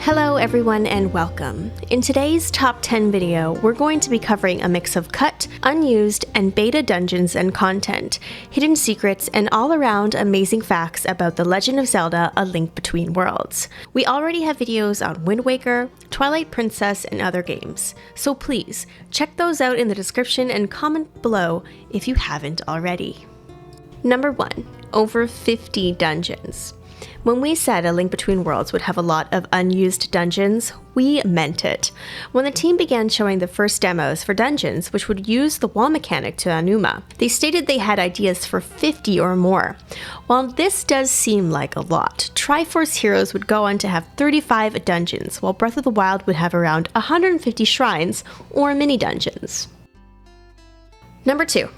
Hello everyone and welcome. In today's top 10 video, we're going to be covering a mix of cut, unused, and beta dungeons and content, hidden secrets, and all around amazing facts about The Legend of Zelda: A Link Between Worlds. We already have videos on Wind Waker, Twilight Princess, and other games, so please check those out in the description and comment below if you haven't already. Number 1. Over 50 dungeons. When we said A Link Between Worlds would have a lot of unused dungeons, we meant it. When the team began showing the first demos for dungeons which would use the wall mechanic to Anuma, they stated they had ideas for 50 or more. While this does seem like a lot, Triforce Heroes would go on to have 35 dungeons, while Breath of the Wild would have around 150 shrines or mini dungeons. Number 2.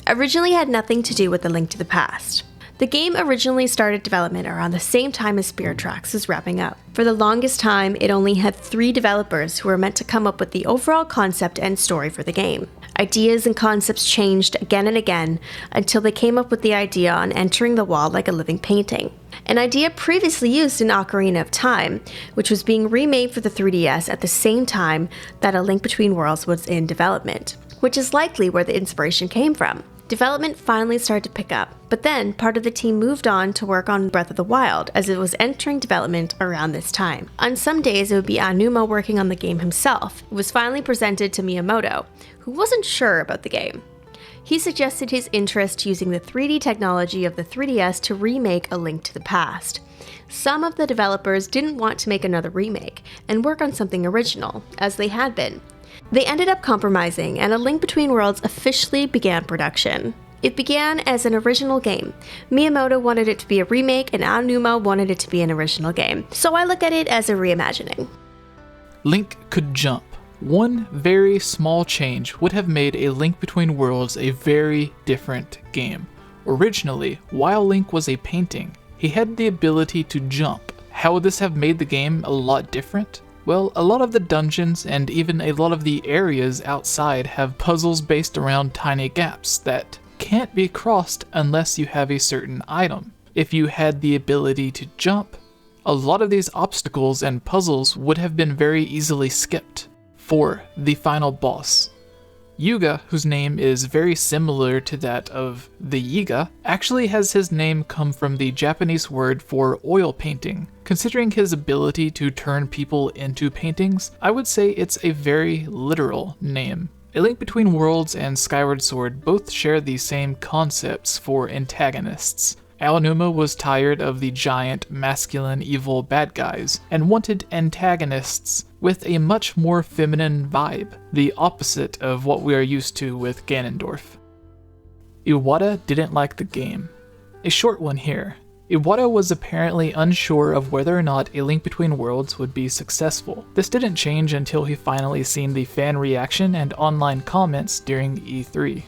Originally had nothing to do with A Link to the Past. The game originally started development around the same time as Spirit Tracks was wrapping up. For the longest time, it only had 3 developers who were meant to come up with the overall concept and story for the game. Ideas and concepts changed again and again until they came up with the idea on entering the wall like a living painting. An idea previously used in Ocarina of Time, which was being remade for the 3DS at the same time that A Link Between Worlds was in development, which is likely where the inspiration came from. Development finally started to pick up, but then part of the team moved on to work on Breath of the Wild as it was entering development around this time. On some days it would be Anuma working on the game himself. It was finally presented to Miyamoto, who wasn't sure about the game. He suggested his interest using the 3D technology of the 3DS to remake A Link to the Past. Some of the developers didn't want to make another remake and work on something original, as they had been. They ended up compromising, and A Link Between Worlds officially began production. It began as an original game. Miyamoto wanted it to be a remake, and Anuma wanted it to be an original game, so I look at it as a reimagining. Link could jump. One very small change would have made A Link Between Worlds a very different game. Originally, while Link was a painting, he had the ability to jump. How would this have made the game a lot different? Well, a lot of the dungeons and even a lot of the areas outside have puzzles based around tiny gaps that can't be crossed unless you have a certain item. If you had the ability to jump, a lot of these obstacles and puzzles would have been very easily skipped. For the final boss, Yuga, whose name is very similar to that of the Yiga, actually has his name come from the Japanese word for oil painting. Considering his ability to turn people into paintings, I would say it's a very literal name. A Link Between Worlds and Skyward Sword both share the same concepts for antagonists. Aonuma was tired of the giant, masculine, evil bad guys, and wanted antagonists with a much more feminine vibe, the opposite of what we are used to with Ganondorf. Iwata didn't like the game. A short one here. Iwata was apparently unsure of whether or not A Link Between Worlds would be successful. This didn't change until he finally seen the fan reaction and online comments during E3.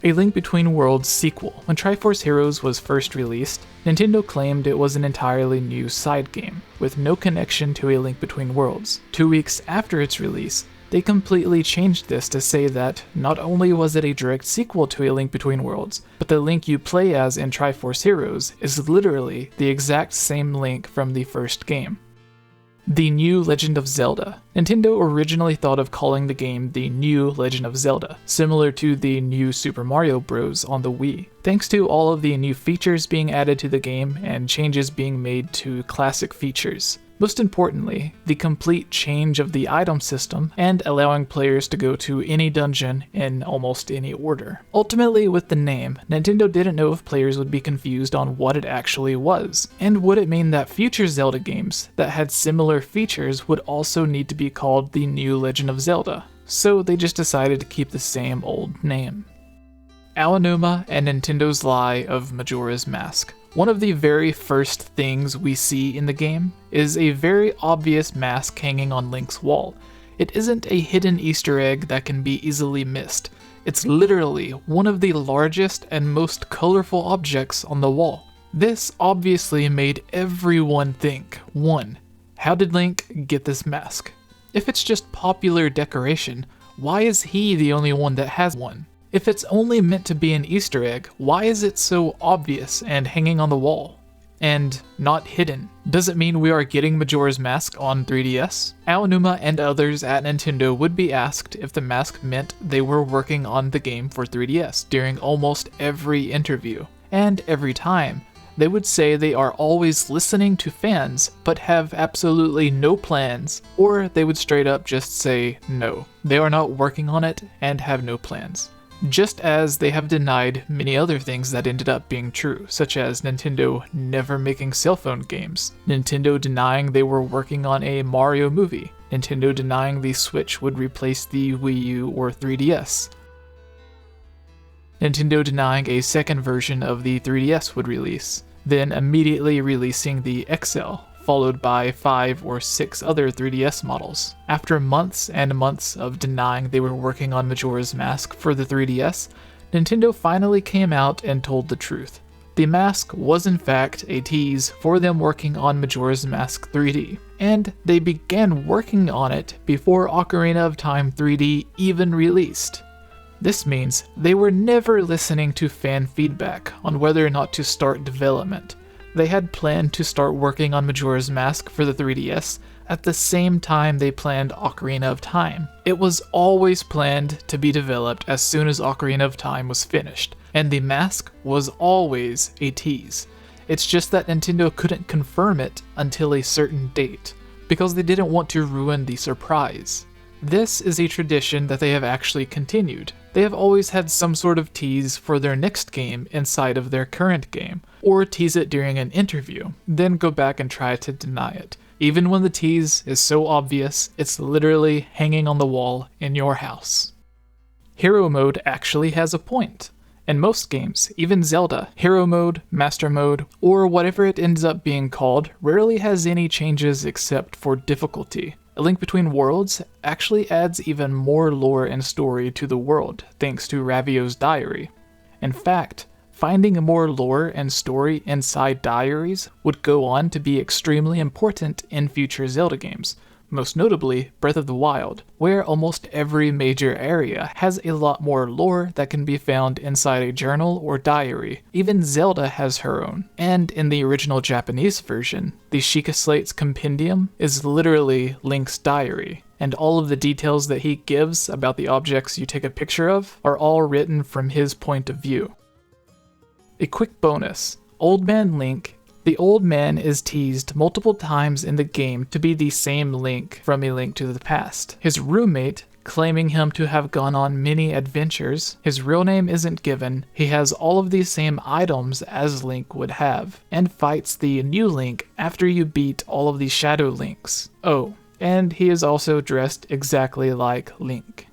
A Link Between Worlds sequel. When Triforce Heroes was first released, Nintendo claimed it was an entirely new side game, with no connection to A Link Between Worlds. 2 weeks after its release, they completely changed this to say that not only was it a direct sequel to A Link Between Worlds, but the Link you play as in Triforce Heroes is literally the exact same Link from the first game. The New Legend of Zelda. Nintendo originally thought of calling the game The New Legend of Zelda, similar to the New Super Mario Bros. On the Wii. Thanks to all of the new features being added to the game and changes being made to classic features. Most importantly, the complete change of the item system and allowing players to go to any dungeon in almost any order. Ultimately, with the name, Nintendo didn't know if players would be confused on what it actually was, and would it mean that future Zelda games that had similar features would also need to be called The New Legend of Zelda, so they just decided to keep the same old name. Aonuma and Nintendo's lie of Majora's Mask. One of the very first things we see in the game is a very obvious mask hanging on Link's wall. It isn't a hidden Easter egg that can be easily missed. It's literally one of the largest and most colorful objects on the wall. This obviously made everyone think, 1. How did Link get this mask? If it's just popular decoration, why is he the only one that has one? If it's only meant to be an Easter egg, why is it so obvious and hanging on the wall? and not hidden. Does it mean we are getting Majora's Mask on 3DS? Aonuma and others at Nintendo would be asked if the mask meant they were working on the game for 3DS during almost every interview. And every time, they would say they are always listening to fans, but have absolutely no plans, or they would straight up just say no. They are not working on it and have no plans. Just as they have denied many other things that ended up being true, such as Nintendo never making cell phone games, Nintendo denying they were working on a Mario movie, Nintendo denying the Switch would replace the Wii U or 3DS, Nintendo denying a second version of the 3DS would release, then immediately releasing the XL, followed by 5 or 6 other 3DS models. After months and months of denying they were working on Majora's Mask for the 3DS, Nintendo finally came out and told the truth. The mask was in fact a tease for them working on Majora's Mask 3D, and they began working on it before Ocarina of Time 3D even released. This means they were never listening to fan feedback on whether or not to start development. They had planned to start working on Majora's Mask for the 3DS at the same time they planned Ocarina of Time. It was always planned to be developed as soon as Ocarina of Time was finished, and the mask was always a tease. It's just that Nintendo couldn't confirm it until a certain date, because they didn't want to ruin the surprise. This is a tradition that they have actually continued. They have always had some sort of tease for their next game inside of their current game, or tease it during an interview, then go back and try to deny it. Even when the tease is so obvious, it's literally hanging on the wall in your house. Hero mode actually has a point. In most games, even Zelda, Hero mode, Master mode, or whatever it ends up being called, rarely has any changes except for difficulty. A Link Between Worlds actually adds even more lore and story to the world, thanks to Ravio's diary. In fact, finding more lore and story inside diaries would go on to be extremely important in future Zelda games, most notably Breath of the Wild, where almost every major area has a lot more lore that can be found inside a journal or diary. Even Zelda has her own, and in the original Japanese version, the Sheikah Slate's compendium is literally Link's diary, and all of the details that he gives about the objects you take a picture of are all written from his point of view. A quick bonus, Old Man Link. The old man is teased multiple times in the game to be the same Link from A Link to the Past. His roommate, claiming him to have gone on many adventures, his real name isn't given, he has all of these same items as Link would have, and fights the new Link after you beat all of the Shadow Links. Oh, and he is also dressed exactly like Link.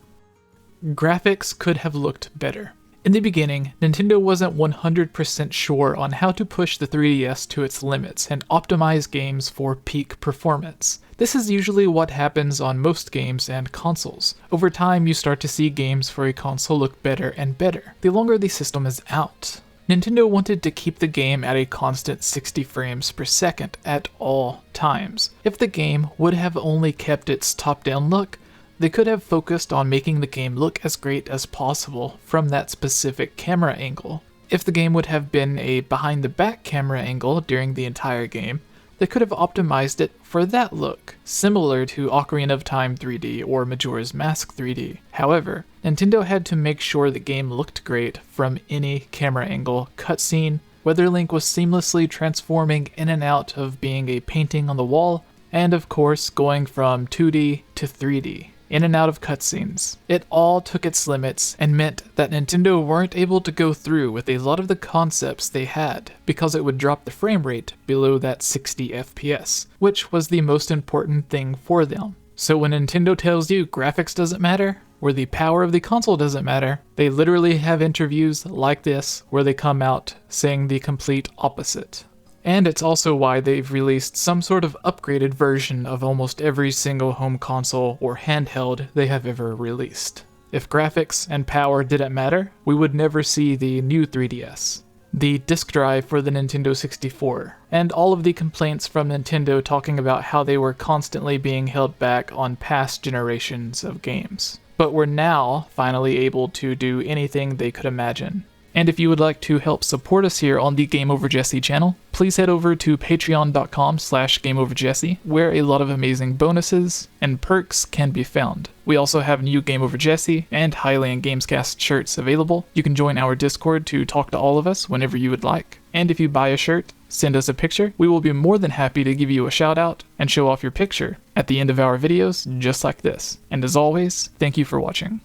Graphics could have looked better. In the beginning, Nintendo wasn't 100% sure on how to push the 3DS to its limits and optimize games for peak performance. This is usually what happens on most games and consoles. Over time, you start to see games for a console look better and better, the longer the system is out. Nintendo wanted to keep the game at a constant 60 frames per second at all times. If the game would have only kept its top-down look, they could have focused on making the game look as great as possible from that specific camera angle. If the game would have been a behind-the-back camera angle during the entire game, they could have optimized it for that look, similar to Ocarina of Time 3D or Majora's Mask 3D. However, Nintendo had to make sure the game looked great from any camera angle cutscene, whether Link was seamlessly transforming in and out of being a painting on the wall, and of course going from 2D to 3D. In and out of cutscenes. It all took its limits and meant that Nintendo weren't able to go through with a lot of the concepts they had because it would drop the frame rate below that 60 FPS, which was the most important thing for them. So when Nintendo tells you graphics doesn't matter, or the power of the console doesn't matter, they literally have interviews like this where they come out saying the complete opposite. And it's also why they've released some sort of upgraded version of almost every single home console or handheld they have ever released. If graphics and power didn't matter, we would never see the new 3DS, the disk drive for the Nintendo 64, and all of the complaints from Nintendo talking about how they were constantly being held back on past generations of games. But were now finally able to do anything they could imagine. And if you would like to help support us here on the Game Over Jesse channel, please head over to patreon.com/GameOverJesse, where a lot of amazing bonuses and perks can be found. We also have new Game Over Jesse and Highland Gamescast shirts available. You can join our Discord to talk to all of us whenever you would like. And if you buy a shirt, send us a picture. We will be more than happy to give you a shout out and show off your picture at the end of our videos just like this. And as always, thank you for watching.